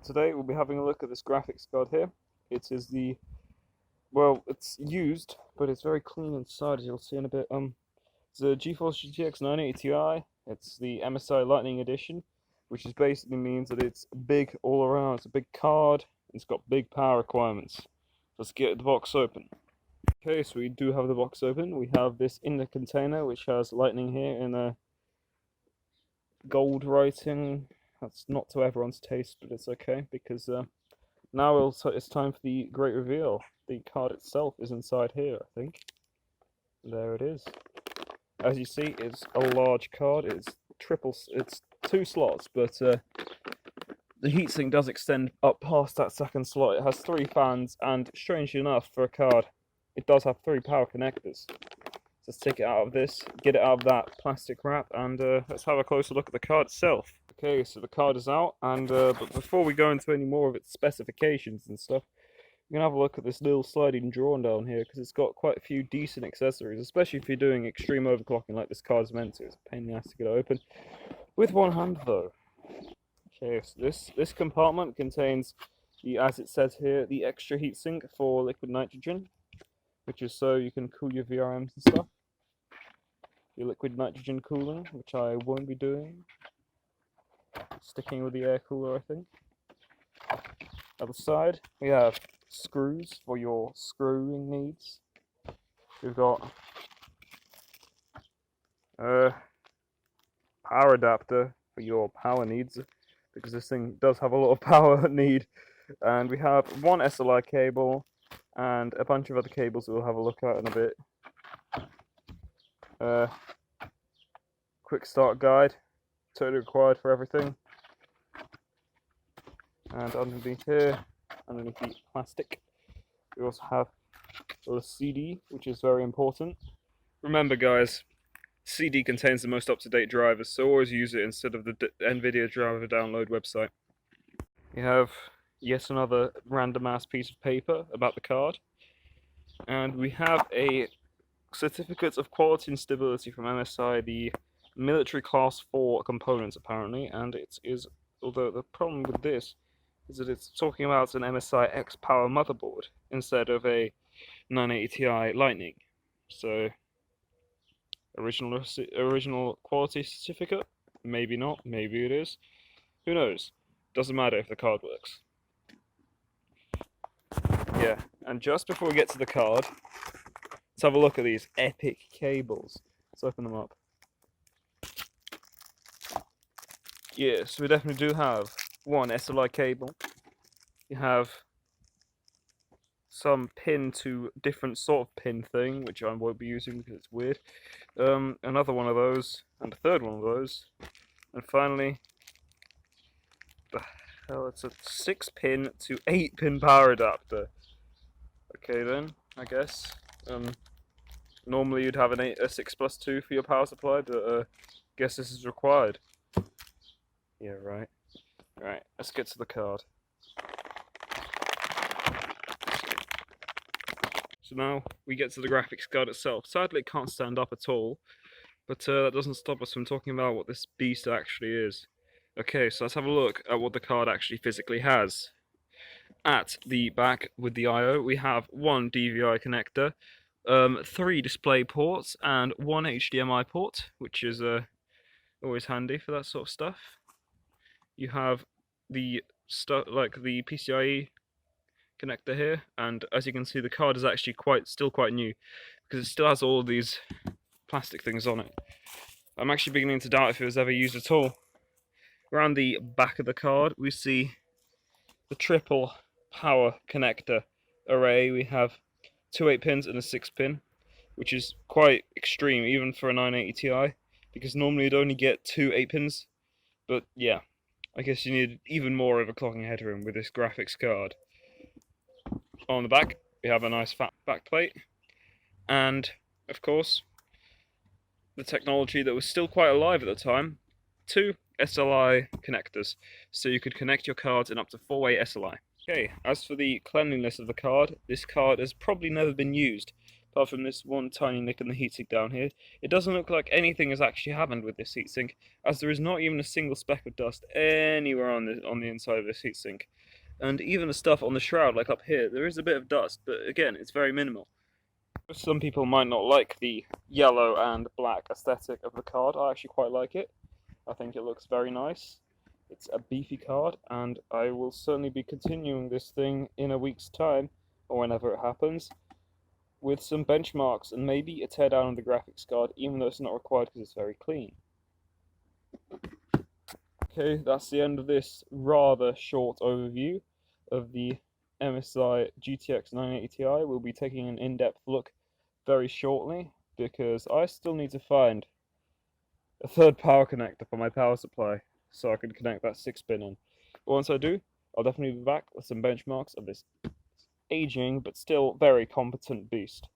Today we'll be having a look at this graphics card here. It is the, well, it's used, but it's very clean inside, as you'll see in a bit. It's a GeForce GTX 980 Ti. It's the MSI Lightning Edition, which basically means that it's big all around. It's a big card. It's got big power requirements. Let's get the box open. Okay, so we do have the box open. We have this in the container, which has Lightning here in a gold writing. That's not to everyone's taste, but it's okay, because now it's time for the great reveal. The card itself is inside here, I think. There it is. As you see, it's a large card. It's two slots, but the heatsink does extend up past that second slot. It has 3 fans, and strangely enough, for a card, it does have 3 power connectors. Let's take it out of this, get it out of that plastic wrap, and let's have a closer look at the card itself. Okay, so the card is out, and but before we go into any more of its specifications and stuff, we're going to have a look at this little sliding drawer down here, because it's got quite a few decent accessories, especially if you're doing extreme overclocking like this card's meant to. It's a pain in the ass to get it open. With one hand, though. Okay, so this compartment contains, as it says here, the extra heatsink for liquid nitrogen, which is so you can cool your VRMs and stuff. Your liquid nitrogen cooling, which I won't be doing. Sticking with the air cooler, I think. At the side, we have screws for your screwing needs. We've got power adapter for your power needs, because this thing does have a lot of power need. And we have one SLI cable and a bunch of other cables that we'll have a look at in a bit. Quick start guide, totally required for everything. And underneath here, underneath the plastic, we also have a CD, which is very important. Remember guys, CD contains the most up-to-date drivers, so always use it instead of the NVIDIA driver download website. You have yet another random ass piece of paper about the card, and we have a certificate of quality and stability from MSI, the military class 4 components apparently, and it is, although the problem with this is that it's talking about an MSI X Power motherboard instead of a 980 Ti Lightning. So, original quality certificate? Maybe not, maybe it is. Who knows? Doesn't matter if the card works. Yeah, and just before we get to the card, let's have a look at these epic cables. Let's open them up. Yeah, so we definitely do have one SLI cable. You have some pin to different sort of pin thing, which I won't be using because it's weird. Another one of those, and a third one of those. And finally, the hell, it's a 6-pin to 8-pin power adapter. Okay then, I guess. Normally you'd have a 6+2 for your power supply, but I guess this is required. Yeah, right. Right, let's get to the card. So now we get to the graphics card itself. Sadly it can't stand up at all, but that doesn't stop us from talking about what this beast actually is. Okay, so let's have a look at what the card actually physically has. At the back with the I/O, we have one DVI connector, 3 display ports, and 1 HDMI port, which is always handy for that sort of stuff. You have the like the PCIe connector here, and as you can see, the card is actually still quite new, because it still has all of these plastic things on it. I'm actually beginning to doubt if it was ever used at all. Around the back of the card, we see the triple power connector array. We have 2 8-pins and a 6-pin, which is quite extreme even for a 980 Ti, because normally you'd only get 2 8-pins, but yeah, I guess you need even more overclocking headroom with this graphics card. On the back, we have a nice fat backplate, and of course, the technology that was still quite alive at the time, 2 SLI connectors, so you could connect your cards in up to 4-way SLI. Okay, as for the cleanliness of the card, this card has probably never been used, apart from this one tiny nick in the heatsink down here. It doesn't look like anything has actually happened with this heatsink, as there is not even a single speck of dust anywhere on the inside of this heatsink. And even the stuff on the shroud, like up here, there is a bit of dust, but again, it's very minimal. Some people might not like the yellow and black aesthetic of the card. I actually quite like it. I think it looks very nice. It's a beefy card, and I will certainly be continuing this thing in a week's time, or whenever it happens, with some benchmarks and maybe a teardown of the graphics card, even though it's not required because it's very clean. Okay, that's the end of this rather short overview of the MSI GTX 980 Ti. We'll be taking an in-depth look very shortly, because I still need to find a third power connector for my power supply, so I can connect that 6-pin in. But once I do, I'll definitely be back with some benchmarks of this aging but still very competent beast.